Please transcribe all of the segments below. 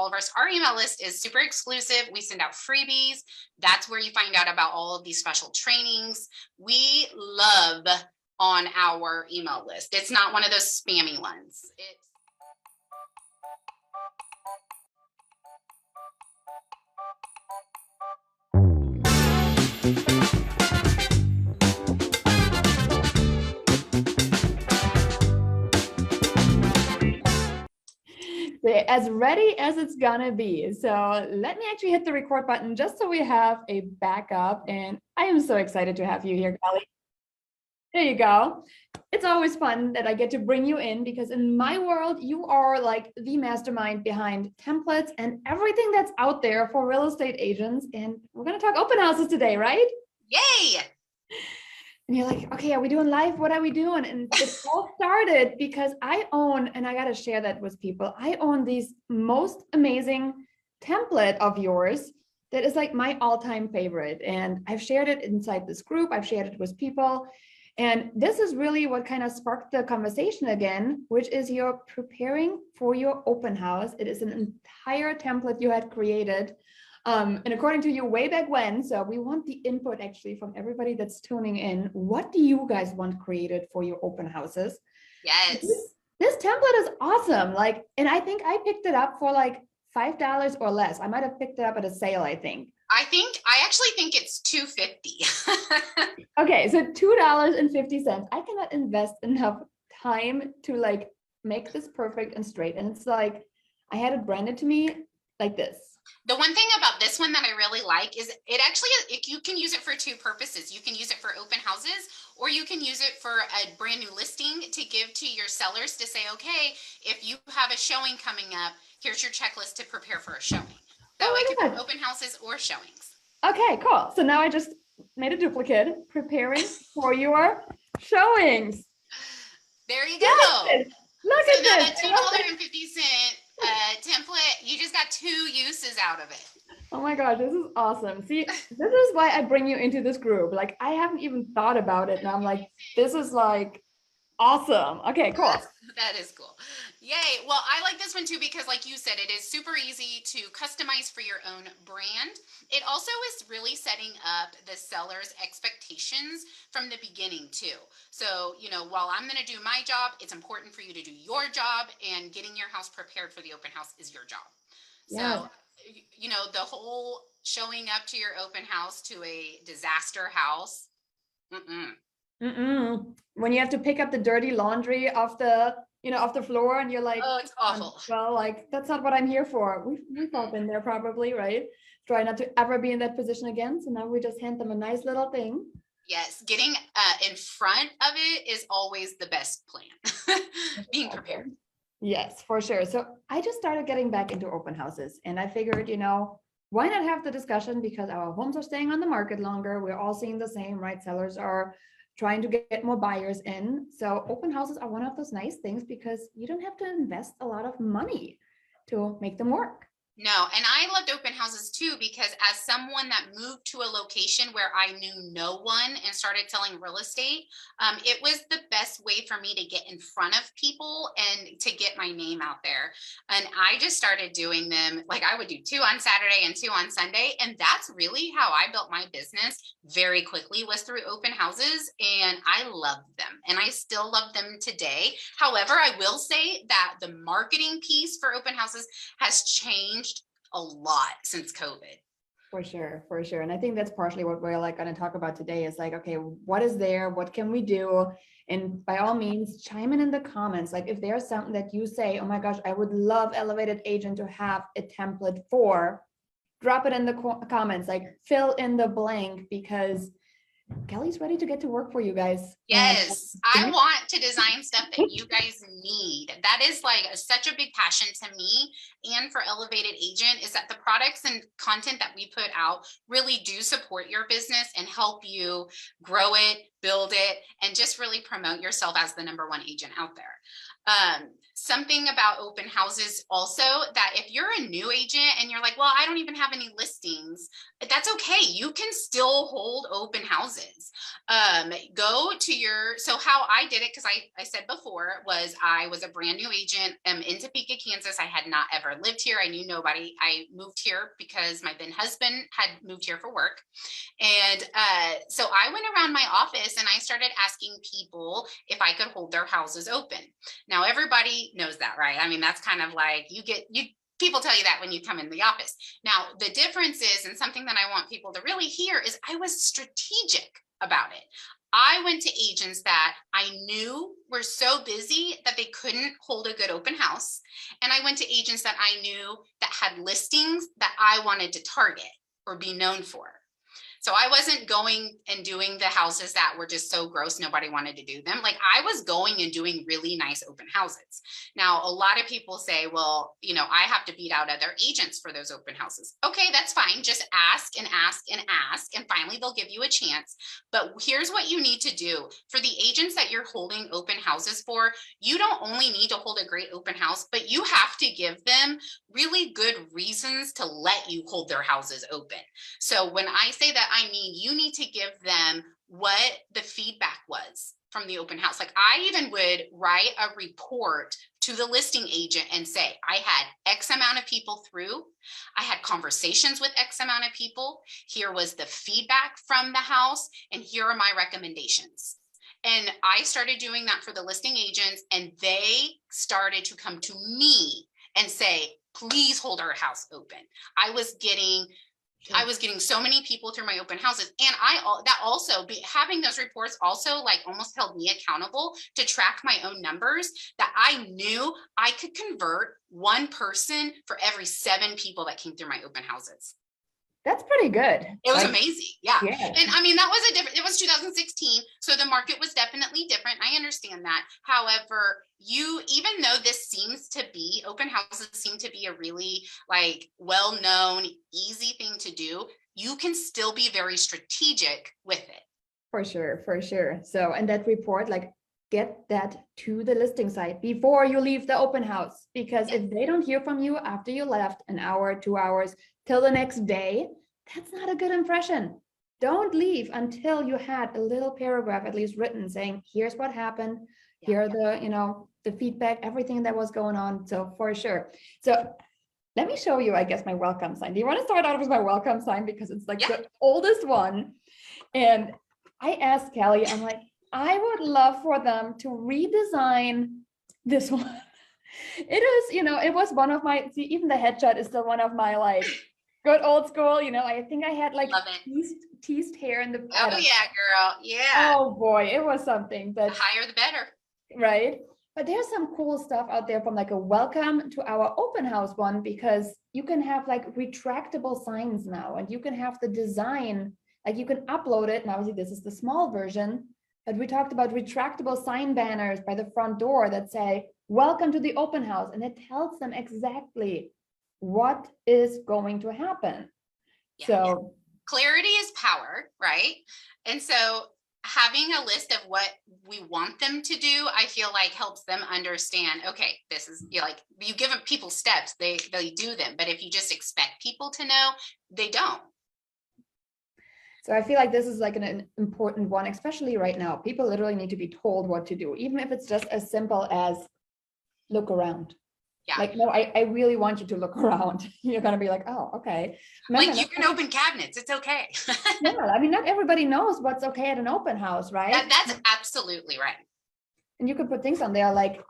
all of our email list is super exclusive. We send out freebies. That's where you find out about all of these special trainings. We love on our email list. It's not one of those spammy ones. As ready as it's gonna be. So let me actually hit the record button just so we have a backup. And I am so excited to have you here, Kelly. There you go. It's always fun that I get to bring you in because in my world, you are like the mastermind behind templates and everything that's out there for real estate agents. And we're gonna talk open houses today, right? Yay! And you're like, okay, are we doing live? What are we doing? And it all started because I own, and I got to share that with people, I own these most amazing template of yours that is like my all-time favorite. And I've shared it inside this group. I've shared it with people. And this is really what kind of sparked the conversation again, which is you're preparing for your open house. It is an entire template you had created. And according to you way back when, so we want the input actually from everybody that's tuning in. What do you guys want created for your open houses? Yes. This template is awesome. Like, and I think I picked it up for like $5 or less. I might have picked it up at a sale, I think. I actually think it's $2.50. Okay, so $2.50. I cannot invest enough time to like make this perfect and straight. And it's like, I had it branded to me like this. The one thing about this one that I really like is you can use it for two purposes. You can use it for open houses, or you can use it for a brand new listing to give to your sellers to say, okay, if you have a showing coming up, here's your checklist to prepare for a showing. So it can be open houses or showings. Okay, cool. So now I just made a duplicate, preparing for your showings. There you go. Look at this. That $2.50 template, you just got 2 uses out of it. Oh my gosh, this is awesome. See, this is why I bring you into this group. Like, I haven't even thought about it. And I'm like, this is like awesome. Okay, cool. That is cool. Yay. Well, I like this one too, because like you said, it is super easy to customize for your own brand. It also is really setting up the seller's expectations from the beginning too. So, while I'm going to do my job, it's important for you to do your job, and getting your house prepared for the open house is your job. Yeah. So, the whole showing up to your open house to a disaster house. When you have to pick up the dirty laundry off the floor and you're like, oh, it's awful. Well, like, that's not what I'm here for. We've all been there probably, right? Try not to ever be in that position again. So now we just hand them a nice little thing. Yes, getting in front of it is always the best plan. Being prepared. Yes, for sure. So I just started getting back into open houses, and I figured, why not have the discussion, because our homes are staying on the market longer. We're all seeing the same, right? Sellers are trying to get more buyers in. So open houses are one of those nice things because you don't have to invest a lot of money to make them work. No, and I loved open houses too, because as someone that moved to a location where I knew no one and started selling real estate, it was the best way for me to get in front of people and to get my name out there. And I just started doing them. Like, I would do 2 on Saturday and 2 on Sunday. And that's really how I built my business very quickly, was through open houses. And I loved them, and I still love them today. However, I will say that the marketing piece for open houses has changed a lot since COVID. For sure. And I think that's partially what we're like going to talk about today is like, okay, what is there? What can we do? And by all means, chime in the comments. Like, if there's something that you say, oh my gosh, I would love Elevated Agent to have a template for, drop it in the comments, like fill in the blank, because Kelly's ready to get to work for you guys. Yes, I want to design stuff that you guys need. That is like such a big passion to me and for Elevated Agent, is that the products and content that we put out really do support your business and help you grow it, build it, and just really promote yourself as the #1 agent out there. Something about open houses also, that if you're a new agent and you're like, well, I don't even have any listings, that's okay. You can still hold open houses. go to your, so how I did it, because I said before, was I was a brand new agent in Topeka, Kansas. I had not ever lived here. I knew nobody. I moved here because my then husband had moved here for work. And so I went around my office and I started asking people if I could hold their houses open. Now, everybody knows that, right? I mean, that's kind of like people tell you that when you come in the office. Now, the difference is, and something that I want people to really hear, is I was strategic about it. I went to agents that I knew were so busy that they couldn't hold a good open house. And I went to agents that I knew that had listings that I wanted to target or be known for. So I wasn't going and doing the houses that were just so gross, nobody wanted to do them. Like, I was going and doing really nice open houses. Now, a lot of people say, well, I have to beat out other agents for those open houses. Okay, that's fine. Just ask and ask and ask, and finally they'll give you a chance. But here's what you need to do. For the agents that you're holding open houses for, you don't only need to hold a great open house, but you have to give them really good reasons to let you hold their houses open. So when I say that, I mean, you need to give them what the feedback was from the open house. Like, I even would write a report to the listing agent and say, I had X amount of people through. I had conversations with X amount of people. Here was the feedback from the house, and here are my recommendations. And I started doing that for the listing agents, and they started to come to me and say, please hold our house open. I was getting so many people through my open houses. And having those reports also like almost held me accountable to track my own numbers, that I knew I could convert one person for every 7 people that came through my open houses. That's pretty good. It was amazing. Yeah. Yeah. And I mean, it was 2016. So the market was definitely different. I understand that. However, even though open houses seem to be a really like well-known, easy thing to do, you can still be very strategic with it. For sure. So, and that report, like, get that to the listing site before you leave the open house, because if they don't hear from you after you left, an hour, 2 hours, till the next day, that's not a good impression. Don't leave until you had a little paragraph at least written saying, here's what happened. Here are the feedback, everything that was going on. So for sure. So let me show you, I guess, my welcome sign. Do you want to start out with my welcome sign? Because it's like the oldest one. And I asked Kelly, I'm like, I would love for them to redesign this one. It is, it was one of my, see, even the headshot is still one of my like good old school, I think I had like teased hair in the. Oh yeah, girl. Yeah. Oh boy, it was something. But the higher the better. Right. But there's some cool stuff out there from like a welcome to our open house one, because you can have like retractable signs now, and you can have the design, like you can upload it. And obviously this is the small version, but we talked about retractable sign banners by the front door that say, welcome to the open house. And it tells them exactly what is going to happen. So clarity is power, right? And so having a list of what we want them to do, I feel like helps them understand, okay, this is you give people steps, they do them. But if you just expect people to know, they don't. So I feel like this is like an important one, especially right now. People literally need to be told what to do, even if it's just as simple as look around. Yeah. Like, no, I really want you to look around. You're going to be like, oh, okay. Remember, you can open cabinets. It's okay. Yeah, I mean, not everybody knows what's okay at an open house, right? That's absolutely right. And you can put things on there like,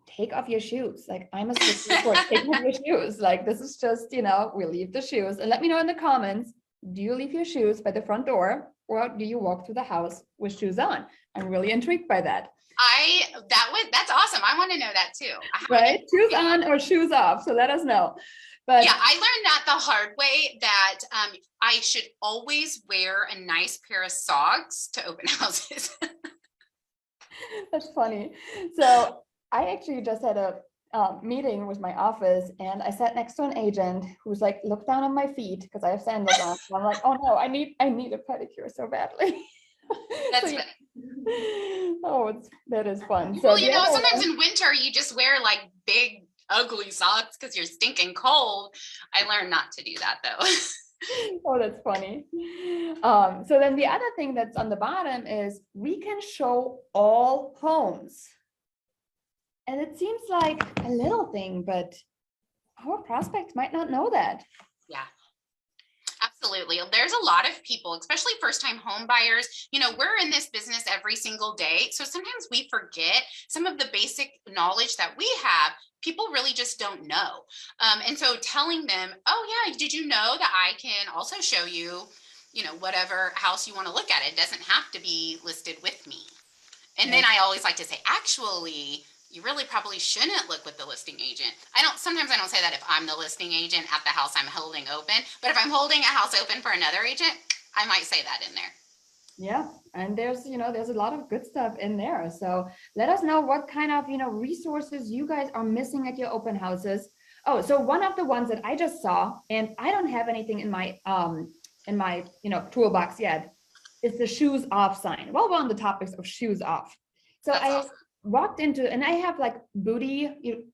take off your shoes. Like, I'm a strict report, take off your shoes. Like, this is just, we leave the shoes. And let me know in the comments, do you leave your shoes by the front door, or do you walk through the house with shoes on? I'm really intrigued by that. That's awesome. I want to know that too. Right? Shoes on or shoes off. So let us know. But yeah, I learned that the hard way, that I should always wear a nice pair of socks to open houses. That's funny. So I actually just had a meeting with my office, and I sat next to an agent who's like, look down on my feet because I have sandals on. And I'm like, oh no, I need a pedicure so badly. That's funny. Oh, that is fun. So, well, sometimes in winter you just wear like big ugly socks because you're stinking cold. I learned not to do that though. Oh, that's funny. So then the other thing that's on the bottom is we can show all homes. And it seems like a little thing, but our prospects might not know that. Yeah. Absolutely. There's a lot of people, especially first-time home buyers. We're in this business every single day. So sometimes we forget some of the basic knowledge that we have. People really just don't know. And so telling them, oh yeah, did you know that I can also show you, whatever house you want to look at? It doesn't have to be listed with me. And then I always like to say, actually, you really probably shouldn't look with the listing agent. Sometimes I don't say that if I'm the listing agent at the house I'm holding open, but if I'm holding a house open for another agent, I might say that in there. Yeah, and there's a lot of good stuff in there. So let us know what kind of, resources you guys are missing at your open houses. Oh, so one of the ones that I just saw, and I don't have anything in my toolbox yet, is the shoes off sign. Well, we're on the topics of shoes off. So That's awesome. walked into, and I have like a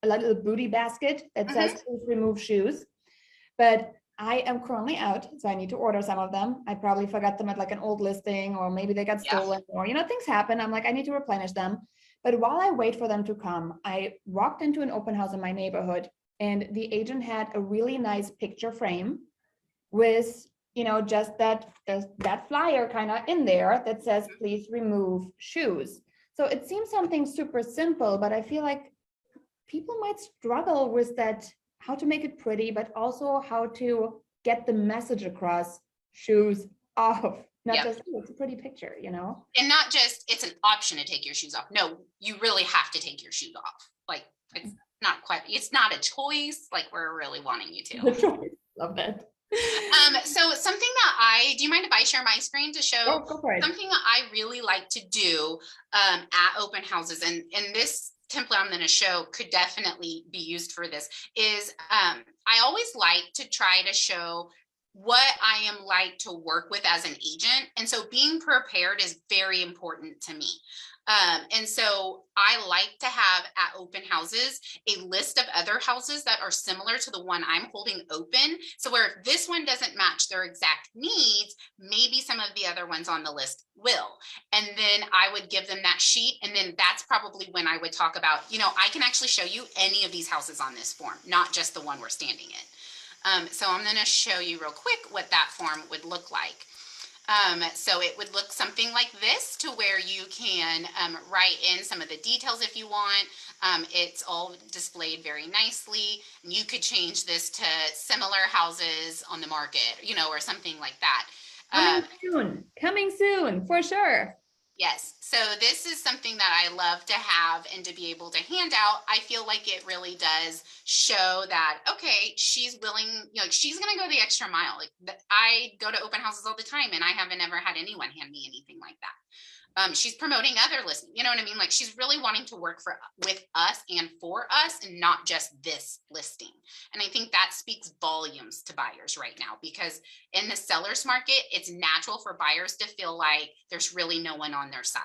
little booty basket that says please remove shoes, but I am currently out, so I need to order some of them. I probably forgot them at like an old listing, or maybe they got stolen, or things happen. I'm like, I need to replenish them. But while I wait for them to come, I walked into an open house in my neighborhood, and the agent had a really nice picture frame with just that flyer kind of in there that says please remove shoes. So it seems something super simple, but I feel like people might struggle with that, how to make it pretty, but also how to get the message across, shoes off, not just, oh, it's a pretty picture, And not just, it's an option to take your shoes off. No, you really have to take your shoes off. Like, it's not a choice. Like, we're really wanting you to. Love that. So something that do you mind if I share my screen to show go for it. Something that I really like to do at open houses, and this template I'm going to show could definitely be used for this, is I always like to try to show what I am like to work with as an agent. And so being prepared is very important to me. And so I like to have at open houses a list of other houses that are similar to the one I'm holding open. So where if this one doesn't match their exact needs, maybe some of the other ones on the list will. And then I would give them that sheet. And then that's probably when I would talk about, I can actually show you any of these houses on this form, not just the one we're standing in. So I'm going to show you real quick what that form would look like. So it would look something like this, to where you can write in some of the details if you want. It's all displayed very nicely. And you could change this to similar houses on the market, or something like that. Coming soon, for sure. Yes. So this is something that I love to have and to be able to hand out. I feel like it really does show that, okay, she's willing, she's going to go the extra mile. Like, I go to open houses all the time, and I haven't ever had anyone hand me anything like that. She's promoting other listings, you know what I mean? Like, she's really wanting to work with us and for us, and not just this listing. And I think that speaks volumes to buyers right now, because in the seller's market, it's natural for buyers to feel like there's really no one on their side.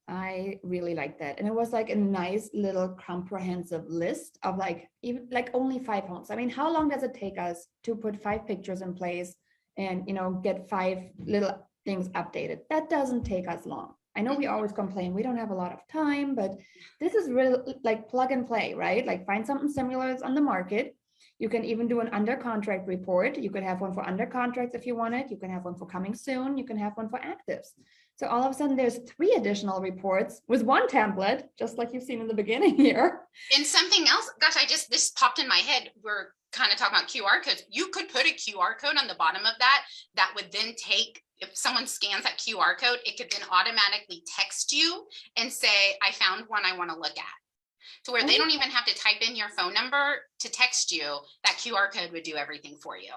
I really like that. And it was like a nice little comprehensive list of even only 5 homes. I mean, how long does it take us to put 5 pictures in place and, get 5 little things updated? That doesn't take us long. I know we always complain we don't have a lot of time, but this is really like plug and play, right? Like, find something similar that's on the market. You can even do an under contract report. You could have one for under contracts if you want it. You can have one for coming soon. You can have one for actives. So all of a sudden there's 3 additional reports with 1 template, just like you've seen in the beginning here. And something else, gosh, this popped in my head. We're kind of talking about QR codes. You could put a QR code on the bottom of that would then take, if someone scans that QR code, it could then automatically text you and say, I found one I want to look at. To where they don't even have to type in your phone number to text you. That QR code would do everything for you.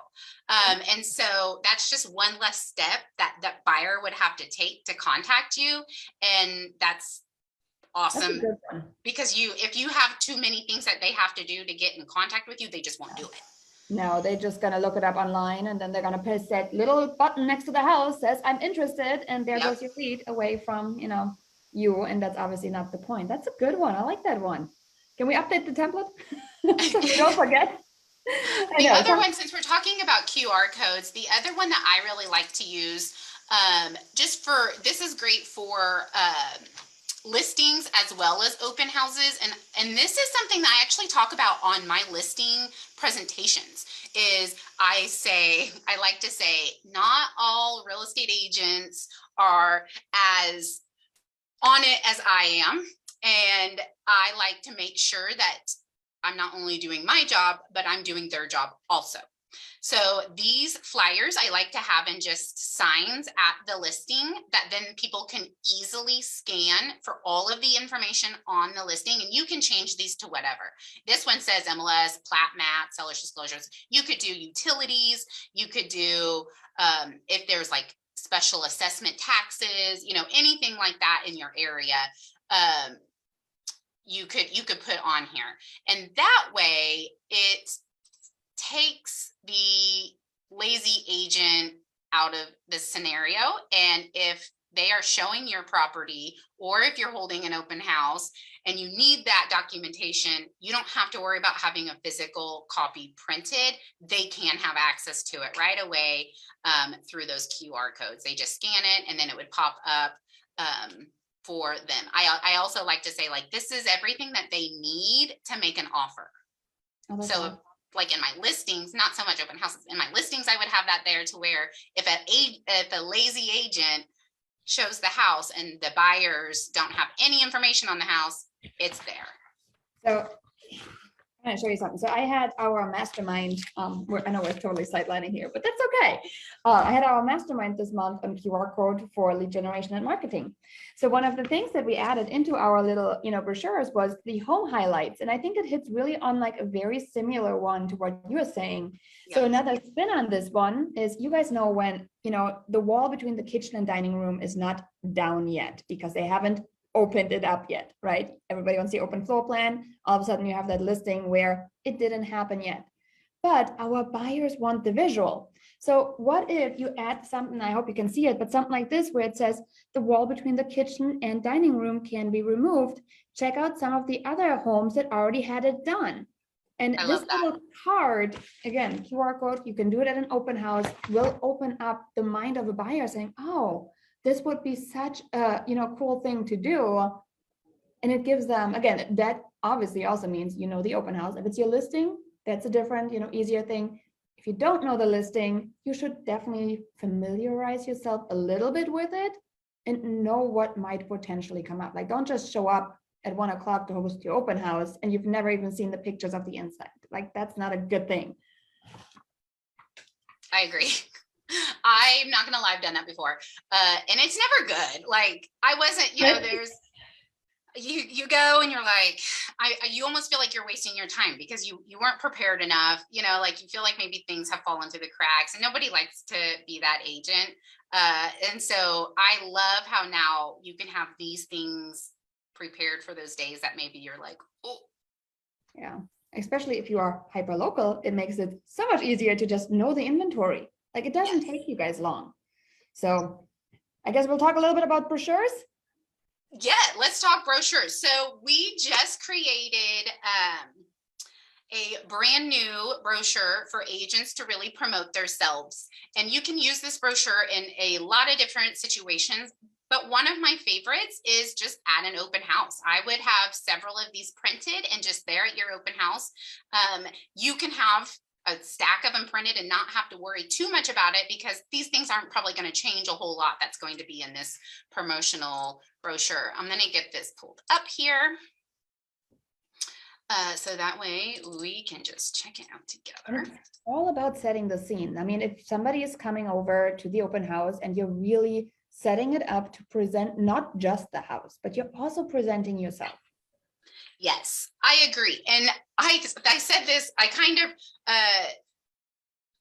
And so that's just one less step that buyer would have to take to contact you. And that's awesome, because if you have too many things that they have to do to get in contact with you, they just won't do it. No, they're just going to look it up online, and then they're going to press that little button next to the house says, I'm interested. And there goes your lead away from, you. And that's obviously not the point. That's a good one. I like that one. Can we update the template so we don't forget? I The know. other one, since we're talking about QR codes, the other one that I really like to use, just for, this is great for listings as well as open houses. And this is something that I actually talk about on my listing presentations is I like to say, not all real estate agents are as on it as I am. And I like to make sure that I'm not only doing my job, but I'm doing their job also. So these flyers I like to have in just signs at the listing that then people can easily scan for all of the information on the listing. And you can change these to whatever. This one says MLS, plat mat, seller's disclosures. You could do utilities. You could do, if there's like special assessment taxes, anything like that in your area. You could put on here, and that way it takes the lazy agent out of the scenario. And if they are showing your property, or if you're holding an open house and you need that documentation, you don't have to worry about having a physical copy printed. They can have access to it right away through those QR codes. They just scan it and then it would pop up for them. I also like to say, like, this is everything that they need to make an offer. So like in my listings, not so much open houses, in my listings, I would have that there to where if a lazy agent shows the house and the buyers don't have any information on the house, it's there. So I'm going to show you something. So I had our mastermind, I know we're totally sidelining here, but that's okay. I had our mastermind this month on QR code for lead generation and marketing. So one of the things that we added into our little, brochures was the home highlights. And I think it hits really on like a very similar one to what you were saying. Yep. So another spin on this one is, you guys know when, the wall between the kitchen and dining room is not down yet because they haven't opened it up yet, right? Everybody wants the open floor plan. All of a sudden you have that listing where it didn't happen yet. But our buyers want the visual. So what if you add something, I hope you can see it, but something like this where it says the wall between the kitchen and dining room can be removed. Check out some of the other homes that already had it done. And this little card, again, QR code, you can do it at an open house, will open up the mind of a buyer saying, oh, this would be such a cool thing to do. And it gives them, again, that obviously also means the open house. If it's your listing, that's a different, easier thing. If you don't know the listing, you should definitely familiarize yourself a little bit with it and know what might potentially come up. Like, don't just show up at 1 o'clock to host your open house and you've never even seen the pictures of the inside. Like, that's not a good thing. I agree. I'm not gonna lie, I've done that before, and it's never good. Like, I wasn't, there's you go and you're like, you almost feel like you're wasting your time because you weren't prepared enough. Like, you feel like maybe things have fallen through the cracks, and nobody likes to be that agent. And so I love how now you can have these things prepared for those days that maybe you're like, oh, yeah. Especially if you are hyper local, it makes it so much easier to just know the inventory. Like, it doesn't take you guys long. So I guess we'll talk a little bit about brochures. Yeah, let's talk brochures. So we just created a brand new brochure for agents to really promote themselves. And you can use this brochure in a lot of different situations. But one of my favorites is just at an open house. I would have several of these printed and just there at your open house. You can have a stack of them printed and not have to worry too much about it because these things aren't probably going to change a whole lot that's going to be in this promotional brochure. I'm going to get this pulled up here. So that way we can just check it out together. It's all about setting the scene. I mean, if somebody is coming over to the open house and you're really setting it up to present not just the house, but you're also presenting yourself. Yes, I agree. And I said this, I kind of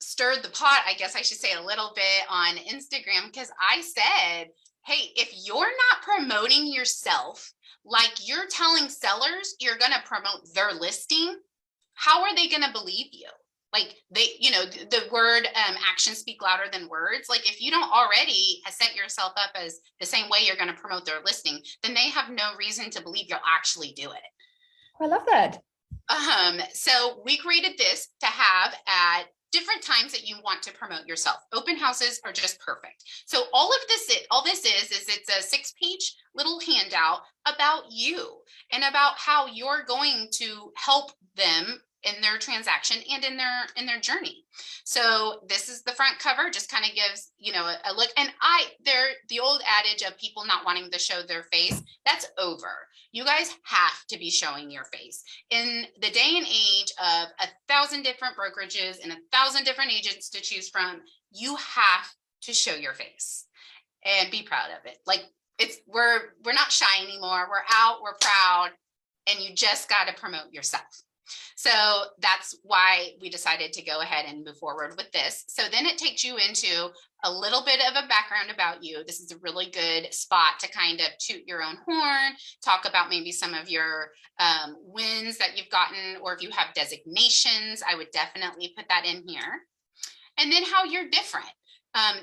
stirred the pot, I guess I should say, a little bit on Instagram, because I said, hey, if you're not promoting yourself, like you're telling sellers you're going to promote their listing, how are they going to believe you? Like, the word actions speak louder than words. Like, if you don't already set yourself up as the same way you're going to promote their listing, then they have no reason to believe you'll actually do it. I love that. So we created this to have at different times that you want to promote yourself. Open houses are just perfect. So all this is it's a 6-page little handout about you and about how you're going to help them in their transaction and in their journey. So this is the front cover, just kind of gives, a look. And the old adage of people not wanting to show their face, that's over. You guys have to be showing your face. In the day and age of 1,000 different brokerages and 1,000 different agents to choose from, you have to show your face and be proud of it. Like we're not shy anymore. We're out, we're proud, and you just got to promote yourself. So that's why we decided to go ahead and move forward with this. So then it takes you into a little bit of a background about you. This is a really good spot to kind of toot your own horn, talk about maybe some of your wins that you've gotten, or if you have designations, I would definitely put that in here. And then how you're different.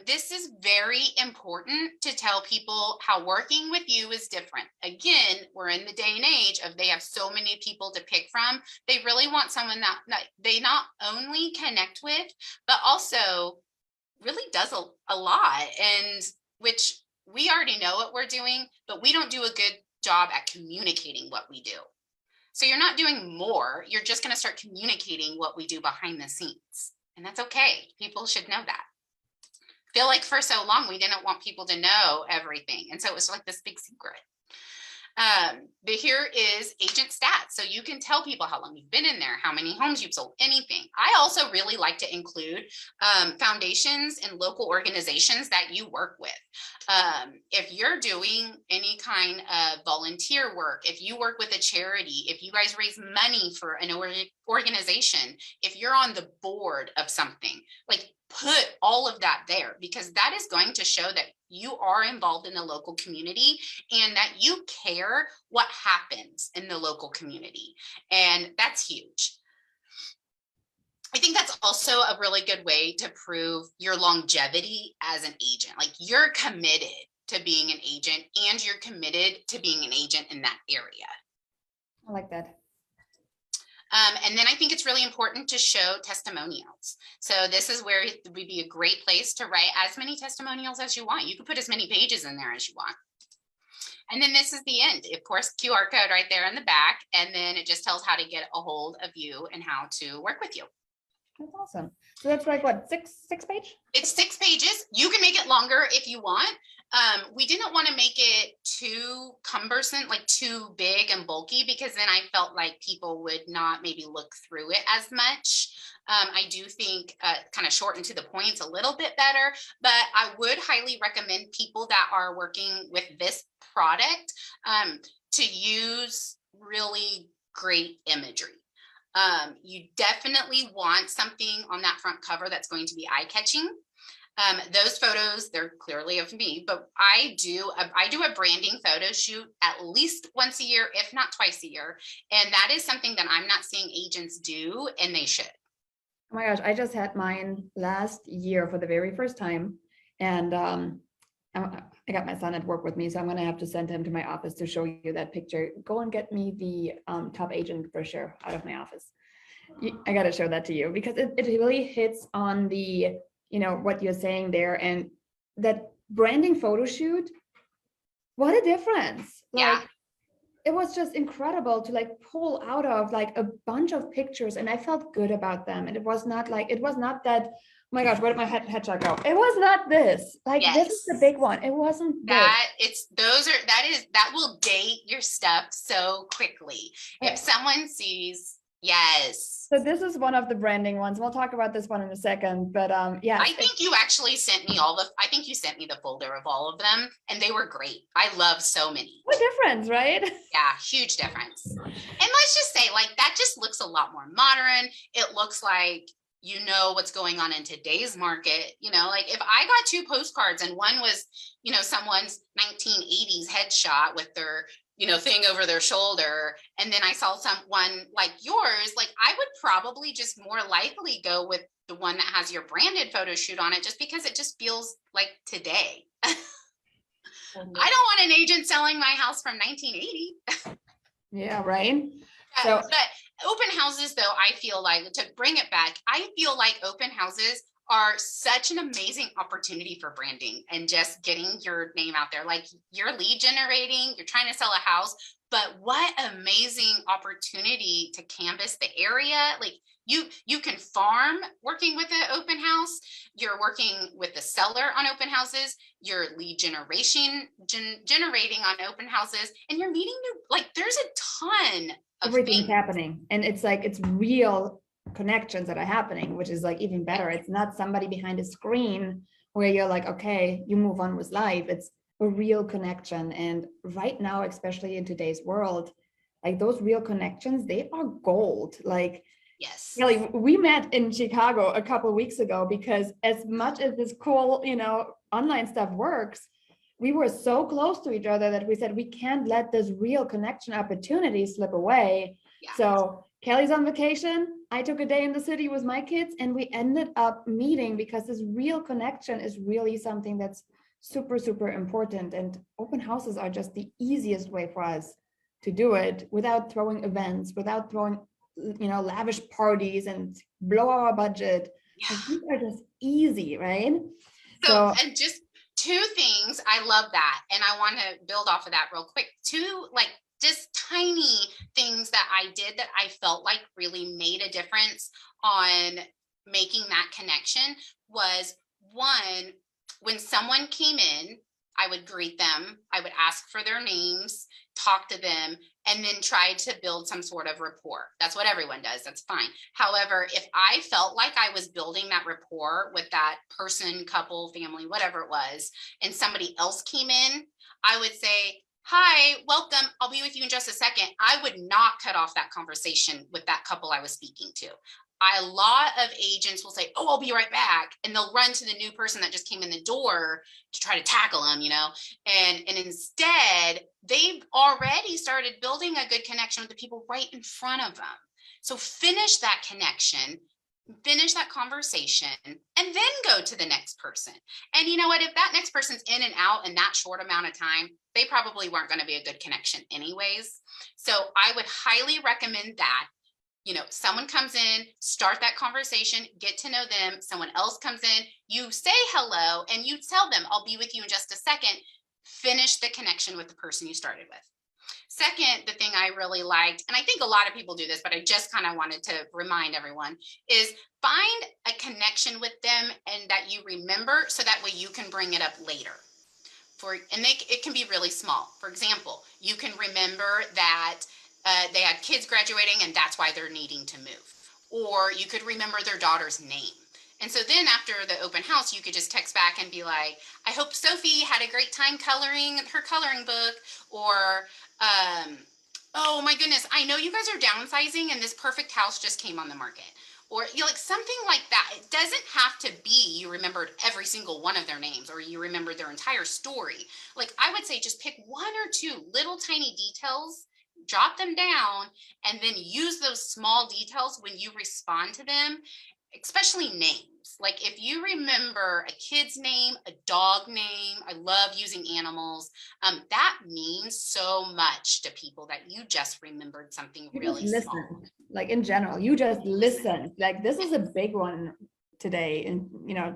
This is very important to tell people how working with you is different. Again, we're in the day and age of they have so many people to pick from. They really want someone that they not only connect with, but also really does a lot, and which we already know what we're doing, but we don't do a good job at communicating what we do. So you're not doing more. You're just going to start communicating what we do behind the scenes. And that's okay. People should know that. Feel like for so long we didn't want people to know everything, and so it was like this big secret. But here is agent stats, so you can tell people how long you've been in there, how many homes you've sold, anything. I also really like to include foundations and local organizations that you work with. If you're doing any kind of volunteer work, if you work with a charity, if you guys raise money for an organization, if you're on the board of something, like put all of that there, because that is going to show that you are involved in the local community and that you care what happens in the local community. And that's huge. I think that's also a really good way to prove your longevity as an agent. Like you're committed to being an agent and you're committed to being an agent in that area. I like that. And then I think it's really important to show testimonials. So this is where it would be a great place to write as many testimonials as you want. You can put as many pages in there as you want. And then this is the end, of course, QR code right there in the back. And then it just tells how to get a hold of you and how to work with you. That's awesome. So that's like what, six page? It's 6 pages. You can make it longer if you want. We didn't want to make it too cumbersome, like too big and bulky, because then I felt like people would not maybe look through it as much. I do think kind of shorten to the points a little bit better, but I would highly recommend people that are working with this product to use really great imagery. You definitely want something on that front cover that's going to be eye-catching. Those photos, they're clearly of me, but I do a branding photo shoot at least once a year, if not twice a year. And that is something that I'm not seeing agents do, and they should. Oh my gosh, I just had mine last year for the very first time. And I got my son at work with me, so I'm going to have to send him to my office to show you that picture. Go and get me the top agent brochure out of my office. I got to show that to you because it really hits on the, what you're saying there, and that branding photo shoot. What a difference. Yeah. Like, it was just incredible to like pull out of like a bunch of pictures, and I felt good about them. And it was not that, oh my gosh, where did my headshot go? It was not this. Like, yes. This is the big one. It wasn't that. That will date your stuff so quickly. If someone sees, yes. So this is one of the branding ones. We'll talk about this one in a second, but yeah. I think you actually sent me I think you sent me the folder of all of them, and they were great. I love so many. What difference, right? Yeah, huge difference. And let's just say, like, that just looks a lot more modern. It looks like you know what's going on in today's market. Like if I got 2 postcards and one was, someone's 1980s headshot with their, thing over their shoulder, and then I saw someone like yours, like I would probably just more likely go with the one that has your branded photo shoot on it, just because it just feels like today. I don't want an agent selling my house from 1980. Yeah, right. So, but Open houses, though, I feel like, to bring it back, I feel like open houses are such an amazing opportunity for branding and just getting your name out there. Like, you're lead generating, you're trying to sell a house, but what amazing opportunity to canvas the area. Like, you can farm working with an open house, you're working with the seller on open houses, you're lead generating on open houses, and you're meeting new, like, there's a ton of Everything's things. happening, and it's like it's real connections that are happening, which is like even better. It's not somebody behind a screen where you're like, okay, you move on with life. It's a real connection. And right now, especially in today's world, like those real connections, they are gold. Like, Yes. Kelly, we met in Chicago a couple of weeks ago because as much as this cool, online stuff works, we were so close to each other that we said we can't let this real connection opportunity slip away. Yeah. So Kelly's on vacation. I took a day in the city with my kids, and we ended up meeting because this real connection is really something that's super, super important. And open houses are just the easiest way for us to do it without throwing events, without throwing lavish parties and blow our budget. Yeah. Like, these are just easy, right? So, and just two things, I love that. And I want to build off of that real quick. Two, like, just tiny things that I did that I felt like really made a difference on making that connection was, one, when someone came in, I would greet them, I would ask for their names, talk to them, and then try to build some sort of rapport. That's what everyone does. That's fine. However, if I felt like I was building that rapport with that person, couple, family, whatever it was, and somebody else came in, I would say, hi, welcome, I'll be with you in just a second. I would not cut off that conversation with that couple I was speaking to. A lot of agents will say, oh, I'll be right back. And they'll run to the new person that just came in the door to try to tackle them, and instead they've already started building a good connection with the people right in front of them. So finish that connection, finish that conversation, and then go to the next person. And you know what, if that next person's in and out in that short amount of time, they probably weren't going to be a good connection anyways. So I would highly recommend that. Someone comes in, start that conversation, get to know them. Someone else comes in, you say hello, and you tell them, I'll be with you in just a second. Finish the connection with the person you started with. Second, the thing I really liked, and I think a lot of people do this, but I just kind of wanted to remind everyone, is find a connection with them and that you remember, so that way you can bring it up later. It can be really small. For example, you can remember that they had kids graduating and that's why they're needing to move. Or you could remember their daughter's name. And so then after the open house, you could just text back and be like, I hope Sophie had a great time coloring her coloring book. Or, oh my goodness, I know you guys are downsizing and this perfect house just came on the market. Or like something like that. It doesn't have to be you remembered every single one of their names or you remembered their entire story. Like, I would say just pick one or two little tiny details, jot them down, and then use those small details when you respond to them, especially names. Like, if you remember a kid's name, a dog name, I love using animals. That means so much to people that you just remembered something really small. Like, in general, you just listen. Like, this is a big one today in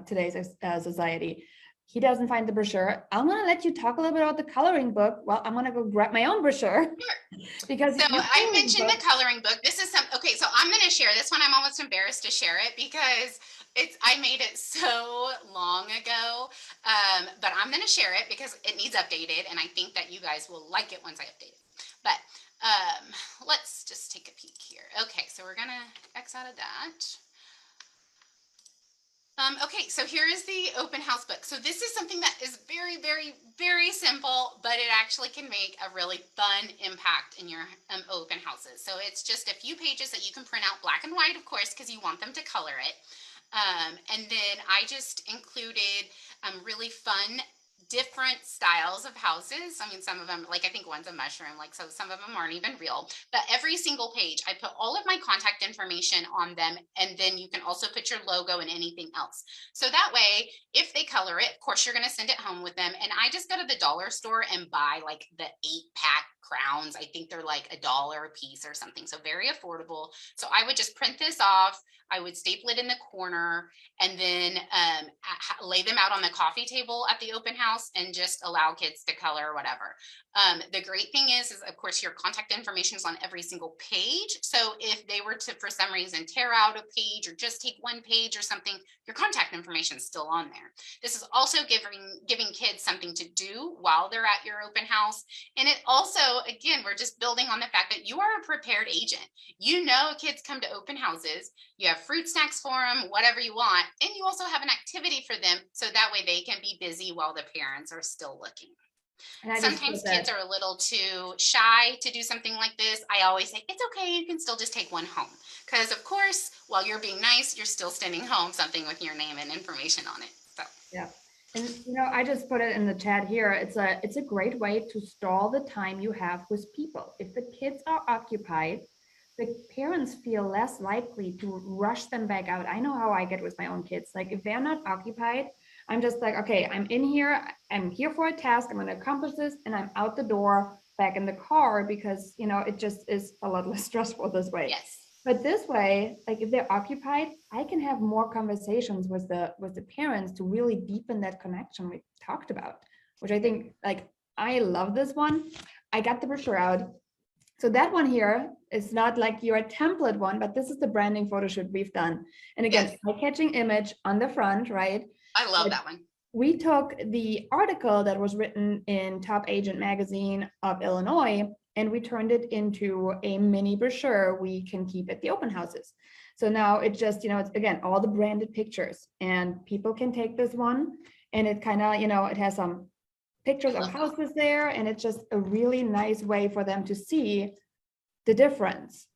today's society. He doesn't find the brochure. I'm going to let you talk a little bit about the coloring book. Well, I'm going to go grab my own brochure. Sure. Because so I mentioned the coloring book. This is okay. So I'm going to share this one. I'm almost embarrassed to share it because I made it so long ago. But I'm going to share it because it needs updated. And I think that you guys will like it once I update it. But let's just take a peek here. Okay. So we're going to X out of that. Okay, so here is the open house book. So this is something that is very, very, very simple, but it actually can make a really fun impact in your open houses. So it's just a few pages that you can print out black and white, of course, because you want them to color it. And then I just included really fun different styles of houses. I mean, some of them, like I think one's a mushroom, like, so some of them aren't even real. But every single page, I put all of my contact information on them. And then you can also put your logo and anything else. So that way, if they color it, of course, you're going to send it home with them. And I just go to the dollar store and buy like the 8-pack crowns. I think they're like $1 a piece or something. So very affordable. So I would just print this off. I would staple it in the corner and then lay them out on the coffee table at the open house and just allow kids to color or whatever. The great thing is of course, your contact information is on every single page. So if they were to, for some reason, tear out a page or just take one page or something, your contact information is still on there. This is also giving kids something to do while they're at your open house. And it also, again, we're just building on the fact that you are a prepared agent. You know, kids come to open houses, you have fruit snacks for them, whatever you want, and you also have an activity for them so that way they can be busy while the parents are still looking. Sometimes kids are a little too shy to do something like this. I always say, it's okay, you can still just take one home. Because of course, while you're being nice, you're still sending home something with your name and information on it. So yeah. And you know, I just put it in the chat here. It's a great way to stall the time you have with people. If the kids are occupied, the parents feel less likely to rush them back out. I know how I get with my own kids. Like if they're not occupied, I'm just like, okay, I'm in here. I'm here for a task. I'm going to accomplish this, and I'm out the door back in the car because, you know, it just is a lot less stressful this way. yes. But this way, like if they're occupied, I can have more conversations with the parents to really deepen that connection we talked about, which I think, like, I love this one. I got the brochure out. So that one here is not like your template one, but this is the branding photo shoot we've done. And again, Yes. eye-catching image on the front, right? I love that one. We took the article that was written in Top Agent Magazine of Illinois, and we turned it into a mini brochure we can keep at the open houses. So now it just, you know, it's again, all the branded pictures, and people can take this one, and it kind of, you know, it has some pictures of houses there, and it's just a really nice way for them to see the difference.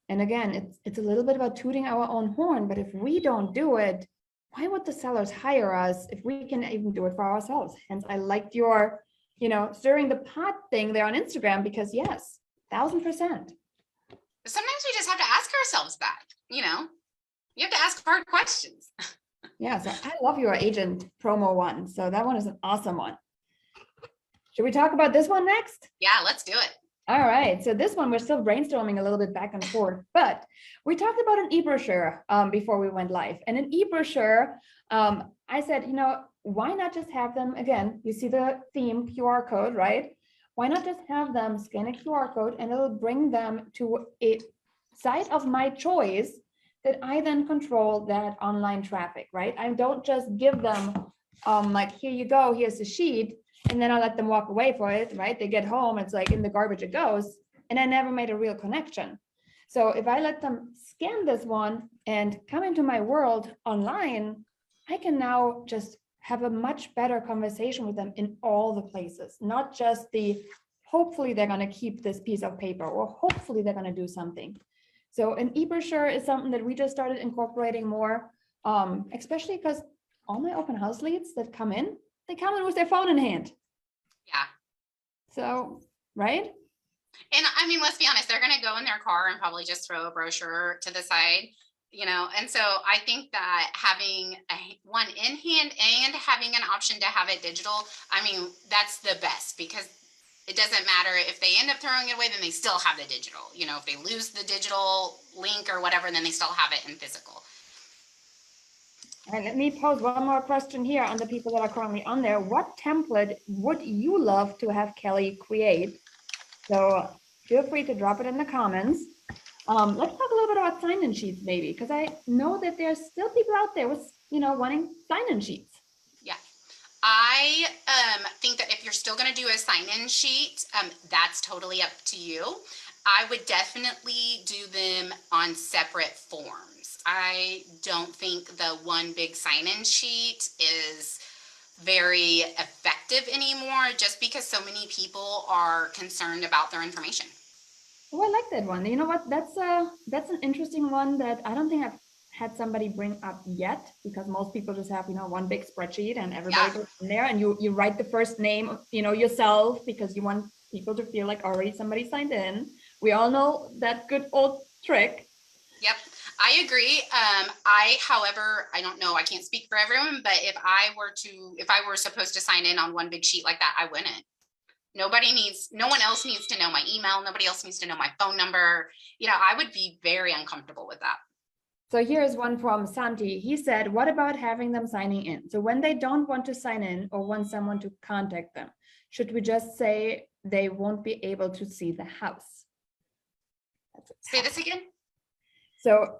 And again, it's a little bit about tooting our own horn, but if we don't do it, why would the sellers hire us if we can even do it for ourselves? Hence, I liked your, you know, stirring the pot thing there on Instagram, because yes, 1000%. Sometimes we just have to ask ourselves that, you know, you have to ask hard questions. Yeah, so I love your agent promo one. So that one is an awesome one. Should we talk about this one next? Yeah, let's do it. All right, so this one, we're still brainstorming a little bit back and forth, but we talked about an e-brochure before we went live. And an e-brochure, I said, you know, why not just have them, again, you see the theme QR code, right? Why not just have them scan a QR code and it'll bring them to a site of my choice that I then control that online traffic, right? I don't just give them like, here you go, here's the sheet, and then I let them walk away for it, right? They get home, it's like in the garbage it goes, and I never made a real connection. So if I let them scan this one and come into my world online, I can now just have a much better conversation with them in all the places, not just the, hopefully they're going to keep this piece of paper, or hopefully they're going to do something. So an e-brochure is something that we just started incorporating more, especially because all my open house leads that come in, they come in with their phone in hand. Yeah. So, right? And I mean, let's be honest, they're going to go in their car and probably just throw a brochure to the side, you know? And so I think that having one in hand and having an option to have it digital, I mean, that's the best, because it doesn't matter if they end up throwing it away, then they still have the digital. You know, if they lose the digital link or whatever, then they still have it in physical. And let me pose one more question here on the people that are currently on there. What template would you love to have Kelly create? So feel free to drop it in the comments. Let's talk a little bit about sign-in sheets maybe, because I know that there's still people out there with, you know, wanting sign-in sheets. Yeah. I think that if you're still going to do a sign-in sheet, that's totally up to you. I would definitely do them on separate forms. I don't think the one big sign-in sheet is very effective anymore, just because so many people are concerned about their information. Oh, I like that one. You know what? That's an interesting one that I don't think I've had somebody bring up yet, because most people just have, one big spreadsheet and everybody Yeah. goes in there and you write the first name, yourself, because you want people to feel like already somebody signed in. We all know that good old trick. Yep, I agree. However, I don't know, I can't speak for everyone, but if I were supposed to sign in on one big sheet like that, I wouldn't. No one else needs to know my email. Nobody else needs to know my phone number. I would be very uncomfortable with that. So here's one from Santi. He said, what about having them signing in? So when they don't want to sign in or want someone to contact them, should we just say they won't be able to see the house? Say this again. So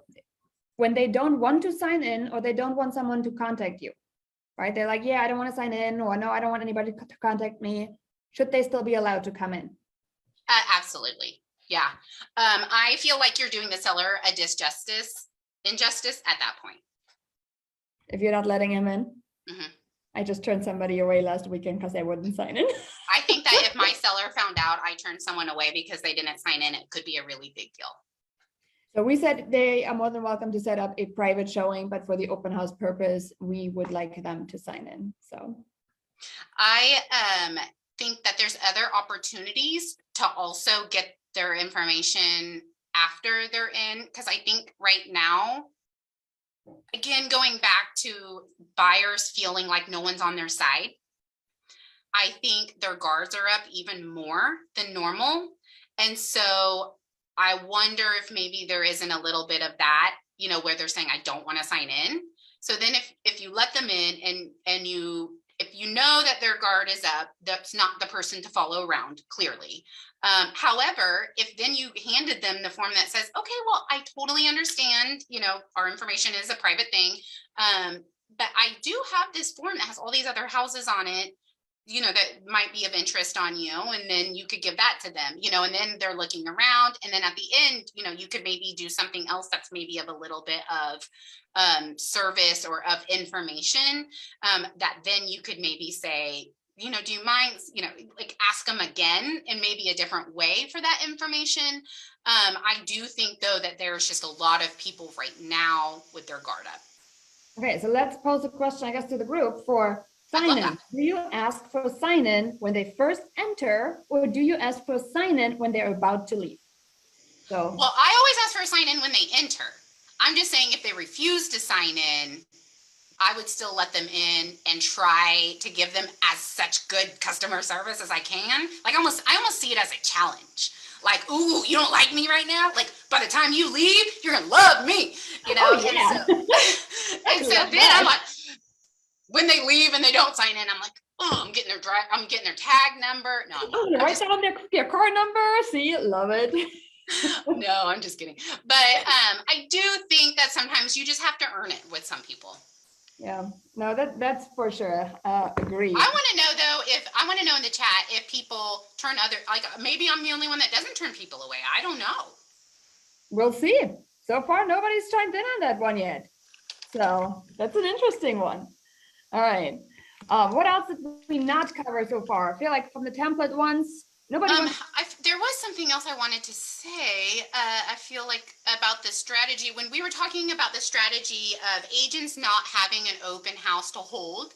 when they don't want to sign in or they don't want someone to contact you, right? They're like, yeah, I don't want to sign in, or no, I don't want anybody to contact me. Should they still be allowed to come in? Absolutely. Yeah. I feel like you're doing the seller a injustice at that point. If you're not letting him in. Mm-hmm. I just turned somebody away last weekend because they wouldn't sign in. I think that if my seller found out I turned someone away because they didn't sign in, it could be a really big deal. So we said they are more than welcome to set up a private showing, but for the open house purpose, we would like them to sign in. So I think that there's other opportunities to also get their information after they're in, because I think right now, again, going back to buyers feeling like no one's on their side, I think their guards are up even more than normal. And so I wonder if maybe there isn't a little bit of that, where they're saying, I don't want to sign in. So then if you let them in and if you know that their guard is up, that's not the person to follow around, clearly. However, if then you handed them the form that says, okay, well, I totally understand, our information is a private thing. But I do have this form that has all these other houses on it, that might be of interest on you. And then you could give that to them, and then they're looking around. And then at the end, you could maybe do something else that's maybe of a little bit of service or of information that then you could maybe say, do you mind, like ask them again in maybe a different way for that information. I do think though that there's just a lot of people right now with their guard up. Okay, so let's pose a question, I guess, to the group for sign-in. Do you ask for sign-in when they first enter, or do you ask for sign-in when they're about to leave? So, well, I always ask for a sign-in when they enter. I'm just saying if they refuse to sign in, I would still let them in and try to give them as such good customer service as I can. Like I almost see it as a challenge. Like, ooh, you don't like me right now? Like by the time you leave, you're gonna love me, Oh, yeah. And so then I'm like, when they leave and they don't sign in, I'm like, oh, I'm getting their tag number. No, I'm write down their car number. See, love it. No, I'm just kidding. But I do think that sometimes you just have to earn it with some people. Yeah, no, that's for sure. Agree. I want to know though, in the chat if people turn maybe I'm the only one that doesn't turn people away. I don't know. We'll see. So far, nobody's chimed in on that one yet. So that's an interesting one. All right. What else did we not cover so far? I feel like from the template ones, nobody. There was something else I wanted to say. I feel like about the strategy when we were talking about the strategy of agents not having an open house to hold.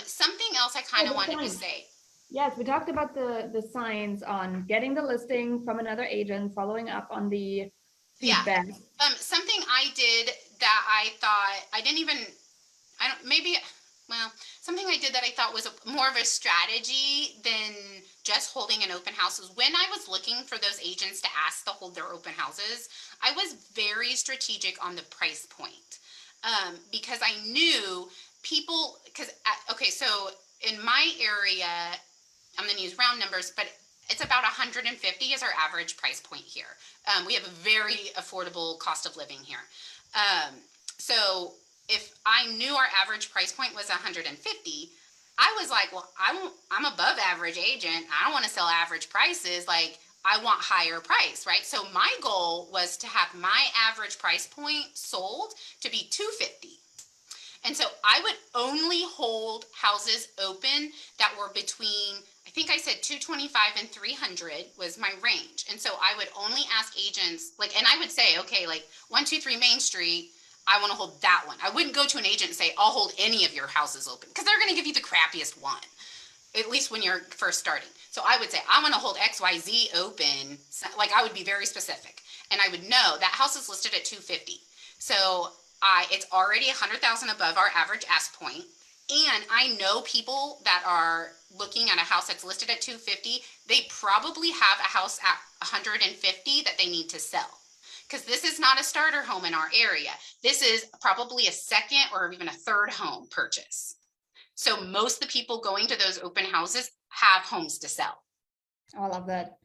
Something else I kind of wanted to say. Yes, we talked about the signs on getting the listing from another agent, following up on the feedback. Yeah. Something I did that I thought something I did that I thought was more of a strategy than just holding an open house was when I was looking for those agents to ask to hold their open houses, I was very strategic on the price point because I knew people, so in my area, I'm going to use round numbers, but it's about 150 is our average price point here. We have a very affordable cost of living here. So if I knew our average price point was 150, I was like, well, I'm above average agent. I don't want to sell average prices. Like I want higher price, right? So my goal was to have my average price point sold to be 250. And so I would only hold houses open that were between, I think I said 225 and 300 was my range. And so I would only ask agents and I would say, okay, like 123 Main Street, I want to hold that one. I wouldn't go to an agent and say, I'll hold any of your houses open, because they're going to give you the crappiest one, at least when you're first starting. So I would say, I want to hold XYZ open. Like, I would be very specific, and I would know that house is listed at 250. So it's already 100,000 above our average ask point. And I know people that are looking at a house that's listed at 250, they probably have a house at 150 that they need to sell. Because this is not a starter home in our area. This is probably a second or even a third home purchase. So most of the people going to those open houses have homes to sell. I love that.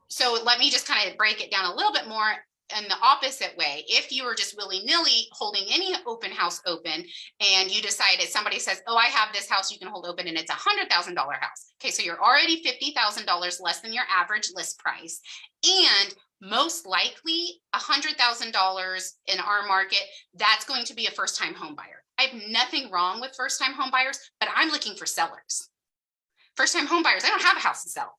So let me just kind of break it down a little bit more in the opposite way. If you were just willy-nilly holding any open house open, and you decided, somebody says, oh, I have this house you can hold open and it's $100,000 house. Okay, so you're already $50,000 less than your average list price. And most likely $100,000 in our market, that's going to be a first-time home buyer. I have nothing wrong with first-time home buyers, but I'm looking for sellers. First-time home buyers, I don't have a house to sell.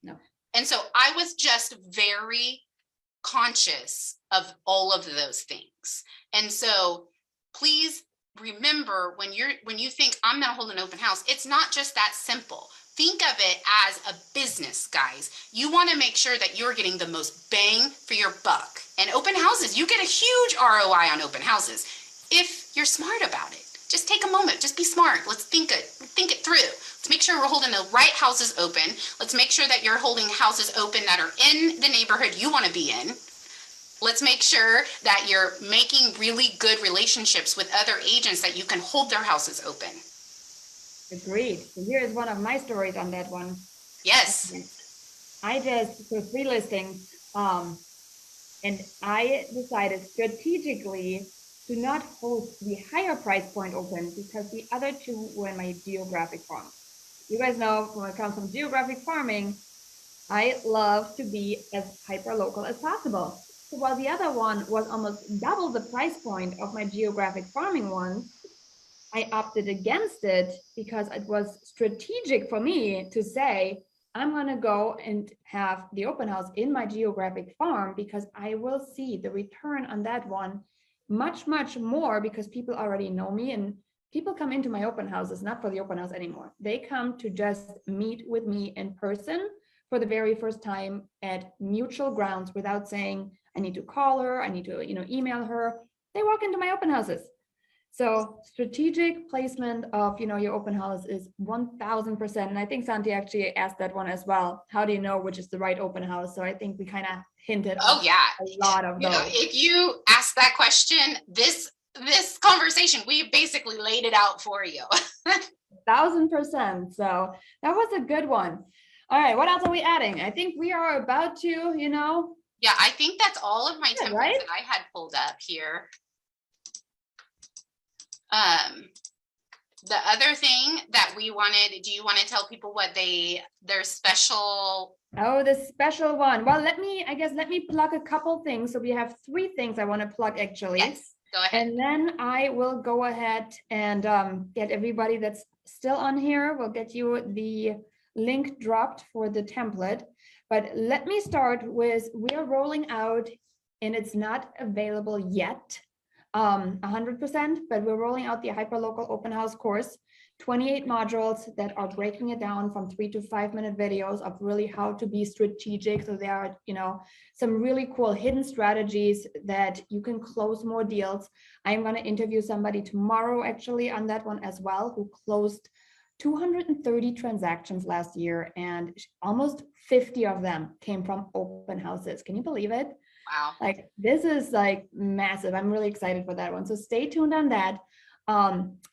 No. And so I was just very conscious of all of those things. And so please remember, when you think I'm going to hold an open house, it's not just that simple. Think of it as a business, guys. You want to make sure that you're getting the most bang for your buck. And open houses, you get a huge ROI on open houses if you're smart about it. Just take a moment, just be smart. Let's think it through. Let's make sure we're holding the right houses open. Let's make sure that you're holding houses open that are in the neighborhood you want to be in. Let's make sure that you're making really good relationships with other agents that you can hold their houses open. Agreed. So here is one of my stories on that one. Yes. I just, so 3 listings, and I decided strategically to not hold the higher price point open because the other 2 were in my geographic farm. You guys know, when it comes from geographic farming, I love to be as hyper local as possible. So while the other one was almost double the price point of my geographic farming one, I opted against it because it was strategic for me to say, I'm going to go and have the open house in my geographic farm because I will see the return on that one much, much more, because people already know me, and people come into my open houses not for the open house anymore. They come to just meet with me in person for the very first time at mutual grounds without saying, I need to call her, I need to, email her. They walk into my open houses. So strategic placement of, your open house is 1000%. And I think Santi actually asked that one as well. How do you know which is the right open house? So I think we kind of hinted a lot of those. If you ask that question, this conversation, we basically laid it out for you. 1000%. So that was a good one. All right, what else are we adding? I think we are about to, Yeah, I think that's all of my templates right? that I had pulled up here. The other thing that we wanted, do you want to tell people what their special? Oh, the special one. Well, let me plug a couple things. So we have 3 things I want to plug actually. Yes, go ahead. And then I will go ahead and get everybody that's still on here. We'll get you the link dropped for the template. But let me start with, we are rolling out, and it's not available yet, 100%, but we're rolling out the Hyperlocal Open House course, 28 modules that are breaking it down from 3 to 5 minute videos of really how to be strategic. So there are, some really cool hidden strategies that you can close more deals. I'm going to interview somebody tomorrow actually on that one as well, who closed 230 transactions last year, and almost 50 of them came from open houses. Can you believe it? Wow. Like, this is like massive. I'm really excited for that one. So stay tuned on that.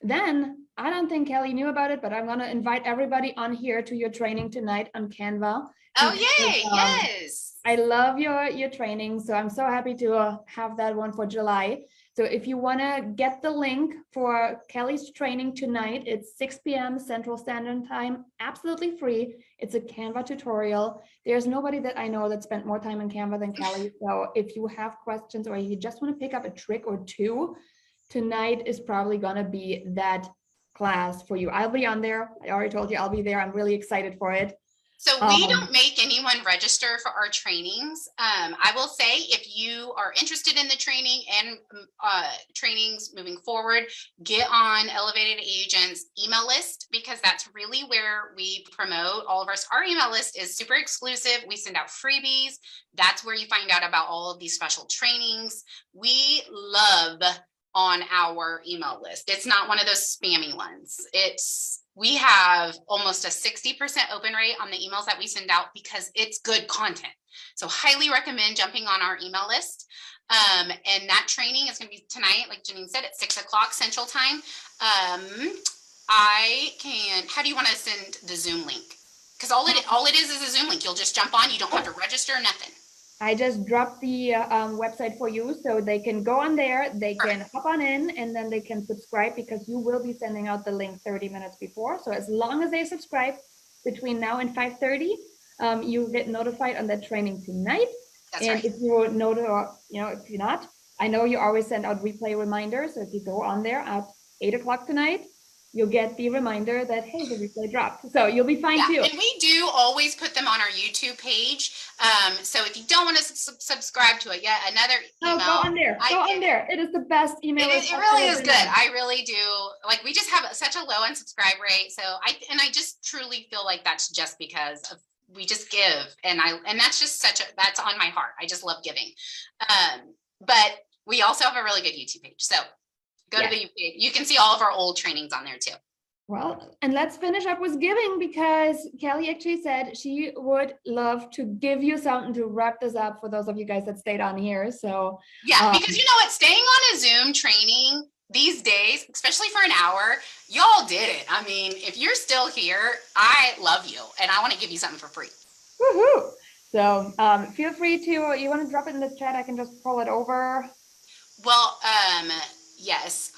Then I don't think Kelly knew about it, but I'm going to invite everybody on here to your training tonight on Canva. Oh, yay. Yes. I love your training. So I'm so happy to have that one for July. So if you want to get the link for Kelly's training tonight, it's 6 p.m. Central Standard Time, absolutely free. It's a Canva tutorial. There's nobody that I know that spent more time in Canva than Kelly. So if you have questions or you just want to pick up a trick or 2, tonight is probably going to be that class for you. I'll be on there. I already told you I'll be there. I'm really excited for it. So we don't make anyone register for our trainings. I will say, if you are interested in the training and trainings moving forward, get on Elevated Agents email list, because that's really where we promote all of our email list is super exclusive. We send out freebies. That's where you find out about all of these special trainings. We love on our email list. It's not one of those spammy ones. We have almost a 60% open rate on the emails that we send out because it's good content. So highly recommend jumping on our email list. And that training is going to be tonight, like Janine said, at 6 o'clock Central Time. How do you want to send the Zoom link? Because all it is a Zoom link. You'll just jump on. You don't have to register, nothing. I just dropped the website for you, so they can go on there, they can hop on in, and then they can subscribe, because you will be sending out the link 30 minutes before. So as long as they subscribe between now and 5:30, you get notified on that training tonight. That's and right. if you know, if you're not, I know you always send out replay reminders. So if you go on there at 8 o'clock tonight, you'll get the reminder that, hey, the replay dropped. So you'll be fine too. And we do always put them on our YouTube page. So if you don't want to subscribe to it yet, another email. Go on there. Go on there. It is the best email. It really is good. I really do. Like, we just have such a low unsubscribe rate. So I just truly feel like that's just because of, we just give. And that's just that's on my heart. I just love giving. But we also have a really good YouTube page. So go to the YouTube. You can see all of our old trainings on there too. Well, and let's finish up with giving, because Kelly actually said she would love to give you something to wrap this up for those of you guys that stayed on here. So yeah, because you know what, staying on a Zoom training these days, especially for an hour, y'all did it. I mean, if you're still here, I love you, and I want to give you something for free. Woohoo! So feel free to, you want to drop it in the chat, I can just pull it over. Well, yes,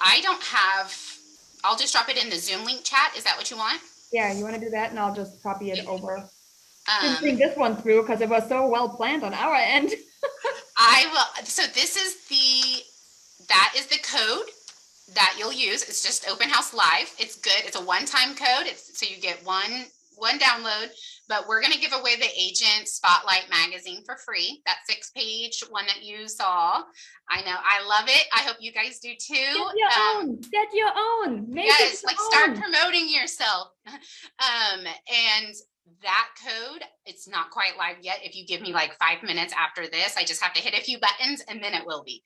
I'll just drop it in the Zoom link chat. Is that what you want? Yeah, you want to do that, and I'll just copy it over. Didn't think this one through because it was so well planned on our end. I will. So that is the code that you'll use. It's just Open House Live. It's good. It's a one-time code. So you get one download, but we're going to give away the Agent Spotlight magazine for free. That 6-page one that you saw. I know, I love it. I hope you guys do too. Get your own. Yes, like start promoting yourself. And that code, it's not quite live yet. If you give me like 5 minutes after this, I just have to hit a few buttons and then it will be.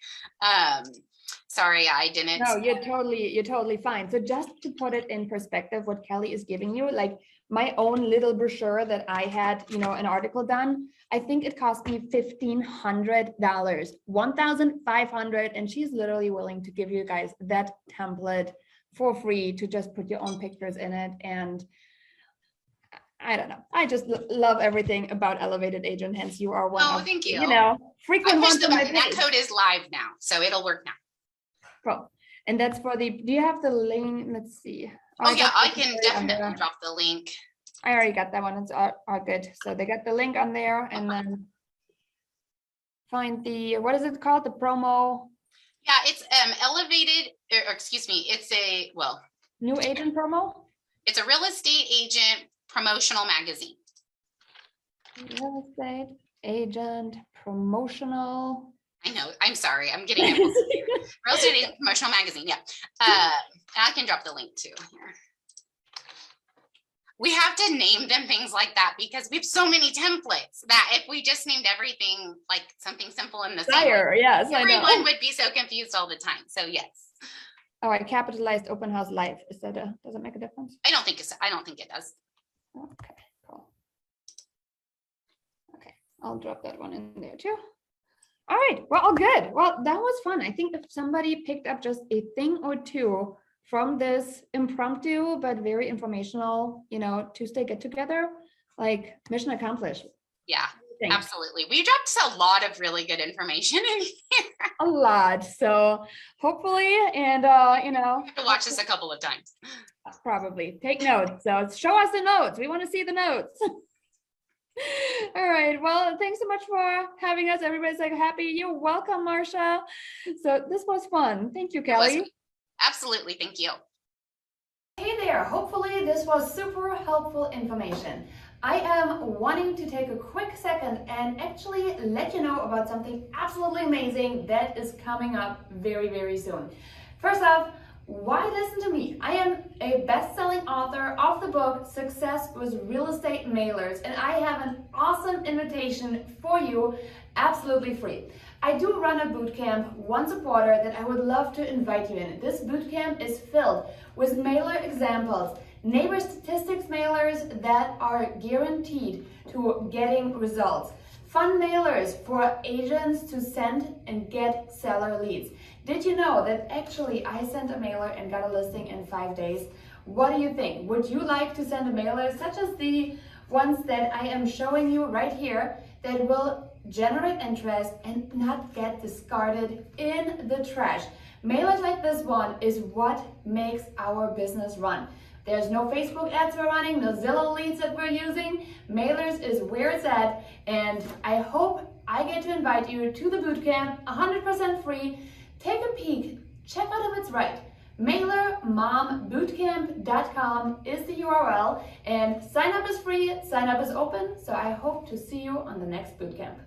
Sorry, I didn't. No, you're totally fine. So just to put it in perspective, what Kelly is giving you, like my own little brochure that I had, an article done, I think it cost me $1,500, $1,500, and she's literally willing to give you guys that template for free to just put your own pictures in it. And I don't know, I just love everything about Elevated Agent. Hence, you are one of, thank you. Frequent ones. That code is live now, so it'll work now. Cool. And that's for do you have the link? Let's see. Oh yeah, I can definitely drop the link. I already got that one. It's all good. So they got the link on there, and then find what is it called? The promo. Yeah, it's Elevated, or excuse me, it's a, new agent promo. It's a real estate agent promotional magazine. Real estate agent promotional. I know, I'm sorry, I'm getting it. Real estate agent promotional magazine, yeah. I can drop the link too here. We have to name them things like that because we have so many templates that if we just named everything like something simple in the same, yes, everyone would be so confused all the time. So yes. All right, capitalized Open House Live. Does it make a difference? I don't think it does. Okay, cool. Okay, I'll drop that one in there too. All right, well, all good. Well, that was fun. I think if somebody picked up just a thing or two from this impromptu but very informational, Tuesday get together, like mission accomplished. Yeah, absolutely. We dropped a lot of really good information in here. A lot. So hopefully, and you have to watch this a couple of times. Probably take notes. So show us the notes. We want to see the notes. All right. Well, thanks so much for having us. Everybody's like happy. You're welcome, Marsha. So this was fun. Thank you, Kelly. Absolutely. Thank you. Hey there. Hopefully this was super helpful information. I am wanting to take a quick second and actually let you know about something absolutely amazing that is coming up very, very soon. First off, why listen to me? I am a best-selling author of the book Success with Real Estate Mailers, and I have an awesome invitation for you, absolutely free. I do run a bootcamp once a quarter that I would love to invite you in. This bootcamp is filled with mailer examples, neighbor statistics mailers that are guaranteed to getting results, fun mailers for agents to send and get seller leads. Did you know that actually I sent a mailer and got a listing in 5 days? What do you think? Would you like to send a mailer such as the ones that I am showing you right here that will generate interest and not get discarded in the trash? Mailers like this one is what makes our business run. There's no Facebook ads we're running, no Zillow leads that we're using. Mailers is where it's at, and I hope I get to invite you to the bootcamp, 100% free. Take a peek, check out if it's right. MailerMomBootcamp.com is the URL, and sign up is free, sign up is open, so I hope to see you on the next bootcamp.